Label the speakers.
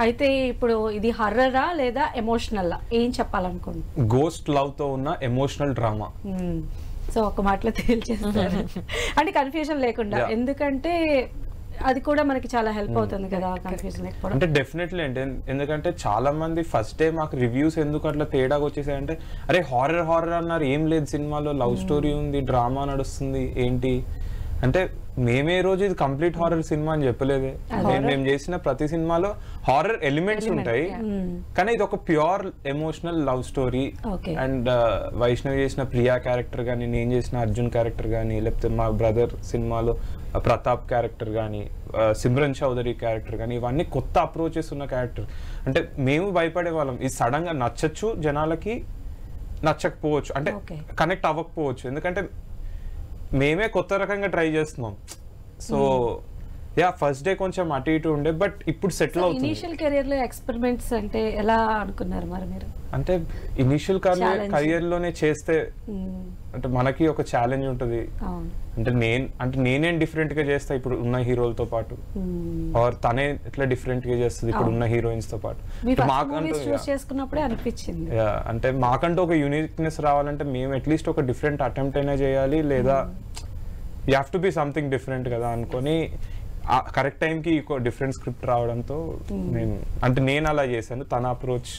Speaker 1: అయితే ఇప్పుడు ఇది హర్రరా లేదా ఎమోషనల్ ఏం చెప్పాలనుకుంటున్నాను?
Speaker 2: గోస్ట్ లవ్ తో ఉన్న ఎమోషనల్ డ్రామా.
Speaker 1: సో ఒక మాటలో తేల్చేస్తారు అంటే కన్ఫ్యూజన్ లేకుండా, ఎందుకంటే అది కూడా మనకి చాలా హెల్ప్ అవుతుంది కదా కన్ఫ్యూజన్ లేకపోవడం.
Speaker 2: అంటే డెఫినెట్లీ అంటే ఎందుకంటే చాలా మంది ఫస్ట్ డే మాకు రివ్యూస్ ఎందుకు అట్లా తేడాగా వచ్చేసాయంటే, అరే హారర్ అన్నారు, ఏం లేదు సినిమాలో, లవ్ స్టోరీ ఉంది, డ్రామా నడుస్తుంది ఏంటి అంటే, మేమే రోజు ఇది కంప్లీట్ హారర్ సినిమా అని చెప్పలేదే. మేము చేసిన ప్రతి సినిమాలో హారర్ ఎలిమెంట్స్ ఉంటాయి, కానీ ఇది ఒక pure emotional love story. And Vaishnavi చేసిన ప్రియా క్యారెక్టర్ కానీ, నేను చేసిన అర్జున్ క్యారెక్టర్ కానీ, లేకపోతే మా బ్రదర్ సినిమాలో ప్రతాప్ క్యారెక్టర్ కానీ, సిమ్రన్ చౌదరి క్యారెక్టర్ కానీ, ఇవన్నీ కొత్త అప్రోచెస్ ఉన్న క్యారెక్టర్. అంటే మేము భయపడే వాళ్ళం, ఇది సడన్ గా నచ్చచ్చు జనాలకి, నచ్చకపోవచ్చు, అంటే కనెక్ట్ అవ్వకపోవచ్చు, ఎందుకంటే మేమే కొత్త రకంగా ట్రై చేస్తున్నాం. సో యా ఫస్ట్ డే కొంచెం అటు ఇటు ఉండే, బట్ ఇప్పుడు సెటిల్ అవుతుంది.
Speaker 1: ఇనిషియల్ కెరీర్ లో ఎక్స్పెరిమెంట్స్ అంటే ఎలా అనుకున్నారు మరి మీరు?
Speaker 2: అంటే ఇనిషియల్ కెరియర్ లోనే చేస్తే అంటే మనకి ఒక ఛాలెంజ్ ఉంటుంది. అంటే నేనేం డిఫరెంట్ గా చేస్తా ఇప్పుడు ఉన్న హీరోలతో పాటు, ఆర్ తనే ఎట్లా డిఫరెంట్ గా చేస్తుంది ఇప్పుడు ఉన్న హీరోయిన్స్ తో పాటు. అంటే మాకంటూ ఒక యూనిక్నెస్ రావాలంటే మేము అట్లీస్ట్ ఒక డిఫరెంట్ అటెంప్ట్ అయినా చేయాలి, లేదా you have to be something different కదా అనుకొని కరెక్ట్ టైంకి డిఫరెంట్ స్క్రిప్ట్ రావడంతో నేను అలా చేశాను. తన అప్రోచ్